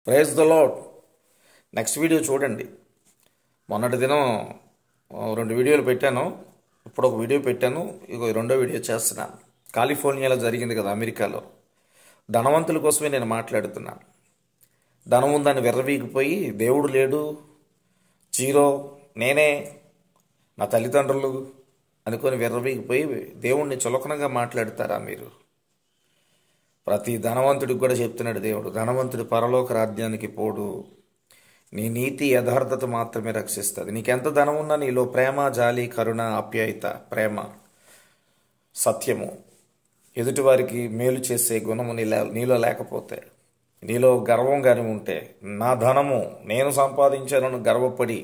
Praise the lord. Next video చూడండి. మొన్నటి దినం 2 వీడియోలు పెట్టాను. ఇప్పుడు ఒక వీడియో పెట్టాను. ఇగో రెండో వీడియో చేస్తున్నాను. కాలిఫోర్నియాలో జరిగింది కదా, అమెరికాలో. ధనవంతుల కోసమే నేను మాట్లాడుతున్నాను. ధనం ఉందని విర్రవీగిపోయి దేవుడు లేడు, జీరో, నేనే, నా తల్లిదండ్రులు అనుకొని విర్రవీగిపోయి దేవుణ్ణి చులకనగా మాట్లాడతారా మీరు? ప్రతి ధనవంతుడికి కూడా చెప్తున్నాడు దేవుడు, ధనవంతుడు పరలోక రాజ్యానికి పోడు, నీ నీతి యథార్థత మాత్రమే రక్షిస్తుంది. నీకెంత ధనం ఉన్నా నీలో ప్రేమ, జాలి, కరుణ, ఆప్యాయత, ప్రేమ, సత్యము, ఎదుటివారికి మేలు చేసే గుణము నీలో లేకపోతే, నీలో గర్వం కానీ ఉంటే, నా ధనము నేను సంపాదించానని గర్వపడి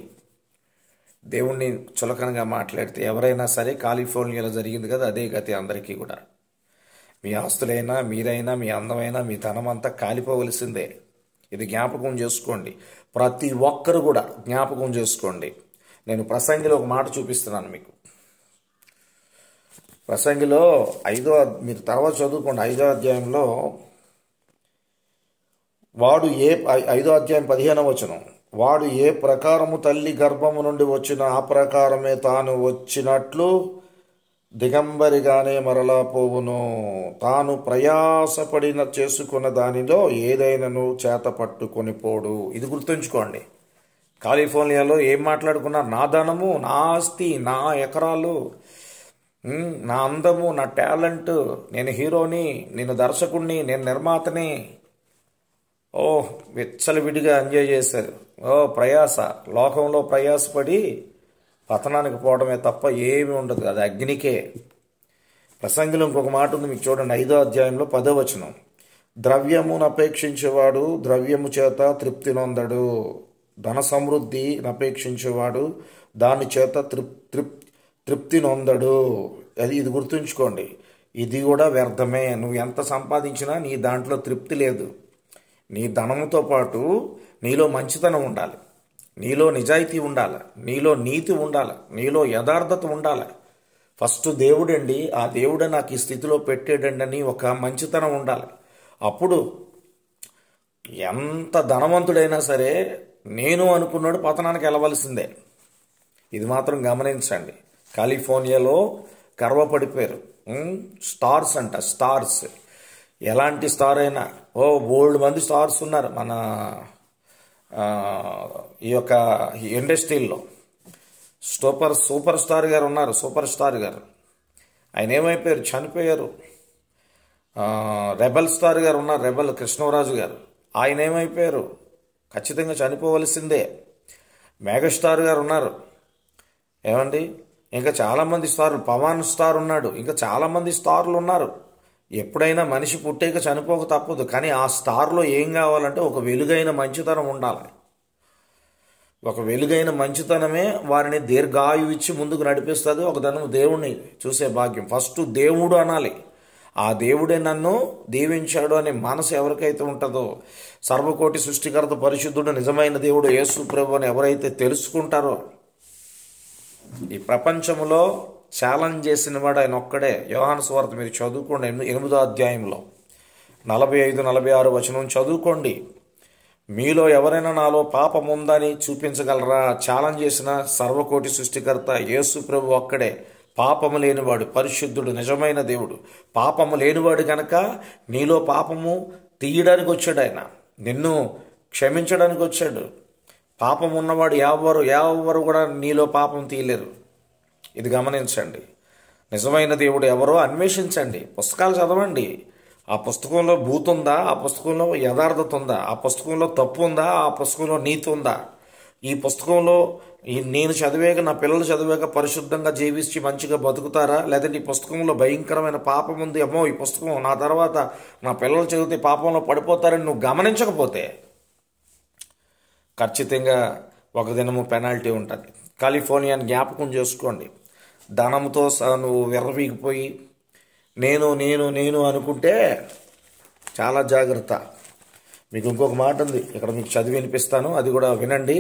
దేవుణ్ణి చులకనగా మాట్లాడితే ఎవరైనా సరే, కాలిఫోర్నియాలో జరిగింది కదా, అదే గతి అందరికీ కూడా. మీ ఆస్తులైనా, మీరైనా, మీ అందమైనా, మీ ధనమంతా కాలిపోవలసిందే. ఇది జ్ఞాపకం చేసుకోండి. ప్రతి ఒక్కరు కూడా జ్ఞాపకం చేసుకోండి. నేను ప్రసంగిలో ఒక మాట చూపిస్తున్నాను మీకు. ప్రసంగిలో మీరు తర్వాత చదువుకోండి. 5వ అధ్యాయంలో వాడు 5వ అధ్యాయం 15వ వచనం, వాడు ఏ ప్రకారము తల్లి గర్భము నుండి వచ్చిన ఆ ప్రకారమే తాను వచ్చినట్లు దిగంబరిగానే మరలా పోవును. తాను ప్రయాసపడిన చేసుకున్న దానిలో ఏదైనాను చేత పట్టుకొని పోడు. ఇది గుర్తుంచుకోండి. కాలిఫోర్నియాలో ఏం మాట్లాడుకున్నారు? నా ధనము, నా ఆస్తి, నా ఎకరాలు, నా అందము, నా టాలెంట్, నేను హీరోని, నేను దర్శకుడిని, నేను నిర్మాతని. విచ్చలవిడిగా ఎంజాయ్ చేశారు. ప్రయాస, లోకంలో ప్రయాసపడి పతనానికి పోవడమే తప్ప ఏమి ఉండదు. అది అగ్నికే. ప్రసంగిలో ఇంకొక మాట ఉంది, మీకు చూడండి. 5వ అధ్యాయంలో 10వ వచనం, ద్రవ్యమును అపేక్షించేవాడు ద్రవ్యము చేత తృప్తి నొందడు, ధన సమృద్ధిని అపేక్షించేవాడు దాని చేత తృప్తి నొందడు. ఇది గుర్తుంచుకోండి. ఇది కూడా వ్యర్థమే. నువ్వు ఎంత సంపాదించినా నీ దాంట్లో తృప్తి లేదు. నీ ధనముతో పాటు నీలో మంచితనం ఉండాలి, నీలో నిజాయితీ ఉండాలి, నీలో నీతి ఉండాలి, నీలో యథార్థత ఉండాలి. ఫస్ట్ దేవుడండి, ఆ దేవుడే నాకు ఈ స్థితిలో పెట్టాడండి అని ఒక మంచితనం ఉండాలి. అప్పుడు ఎంత ధనవంతుడైనా సరే నేను అనుకున్నాడు పతనానికి వెళ్ళవలసిందే. ఇది మాత్రం గమనించండి. కాలిఫోర్నియాలో గర్వపడిపోయారు. స్టార్స్ అంట, స్టార్స్. ఎలాంటి స్టార్ అయినా, బోల్డ్ మంది స్టార్స్ ఉన్నారు మన ఈ యొక్క ఇండస్ట్రీల్లో. సూపర్ స్టార్ గారు ఉన్నారు. సూపర్ స్టార్ గారు ఆయన ఏమైపోయారు? చనిపోయారు. రెబల్ స్టార్ గారు ఉన్నారు, రెబల్ కృష్ణరాజు గారు. ఆయన ఏమైపోయారు? ఖచ్చితంగా చనిపోవలసిందే. మెగాస్టార్ గారు ఉన్నారు. ఏమండి, ఇంకా చాలామంది స్టార్లు, పవన్ స్టార్ ఉన్నాడు, ఇంకా చాలామంది స్టార్లు ఉన్నారు. ఎప్పుడైనా మనిషి పుట్టాక చనిపోక తప్పదు. కానీ ఆ స్టార్లో ఏం కావాలంటే ఒక వెలుగైన మంచితనం ఉండాలి. ఒక వెలుగైన మంచితనమే వారిని దీర్ఘాయువు ఇచ్చి ముందుకు నడిపిస్తుంది. ఒక దేవుణ్ణి చూసే భాగ్యం. ఫస్ట్ దేవుడు అనాలి. ఆ దేవుడే నన్ను దీవించాడు అనే మనసు ఎవరికైతే ఉంటుందో, సర్వకోటి సృష్టికర్త పరిశుద్ధుడు నిజమైన దేవుడు యేసు ప్రభు అని ఎవరైతే తెలుసుకుంటారో, ఈ ప్రపంచంలో ఛాలెంజ్ చేసిన వాడు ఆయన ఒక్కడే. యోహాను సువార్త మీరు చదువుకోండి. 8వ అధ్యాయంలో 45-46 వచనం చదువుకోండి. మీలో ఎవరైనా నాలో పాపం ఉందని చూపించగలరా? ఛాలెంజ్ చేసిన సర్వకోటి సృష్టికర్త యేసు ప్రభు ఒక్కడే. పాపము లేనివాడు, పరిశుద్ధుడు, నిజమైన దేవుడు. పాపము లేనివాడు గనక నీలో పాపము తీయడానికి వచ్చాడు. ఆయన నిన్ను క్షమించడానికి వచ్చాడు. పాపం ఉన్నవాడు ఎవరు కూడా నీలో పాపం తీయలేరు. ఇది గమనించండి. నిజమైన దేవుడు ఎవరో అన్వేషించండి. పుస్తకాలు చదవండి. ఆ పుస్తకంలో భూతి ఉందా? ఆ పుస్తకంలో యథార్థత ఉందా? ఆ పుస్తకంలో తప్పు ఉందా? ఆ పుస్తకంలో నీతి ఉందా? ఈ పుస్తకంలో నేను చదివాక, నా పిల్లలు చదివాక పరిశుద్ధంగా జీవించి మంచిగా బతుకుతారా? లేదంటే ఈ పుస్తకంలో భయంకరమైన పాపం ఉంది, అమ్మో ఈ పుస్తకం నా తర్వాత నా పిల్లలు చదివితే పాపంలో పడిపోతారని నువ్వు గమనించకపోతే ఖచ్చితంగా ఒక దినము పెనాల్టీ ఉంటుంది. కాలిఫోర్నియాని జ్ఞాపకం చేసుకోండి. ధనంతో నువ్వు విర్రవీగిపోయి నేను అనుకుంటే చాలా జాగ్రత్త. మీకు ఇంకొక మాట ఉంది, ఇక్కడ మీకు చదివి వినిపిస్తాను, అది కూడా వినండి.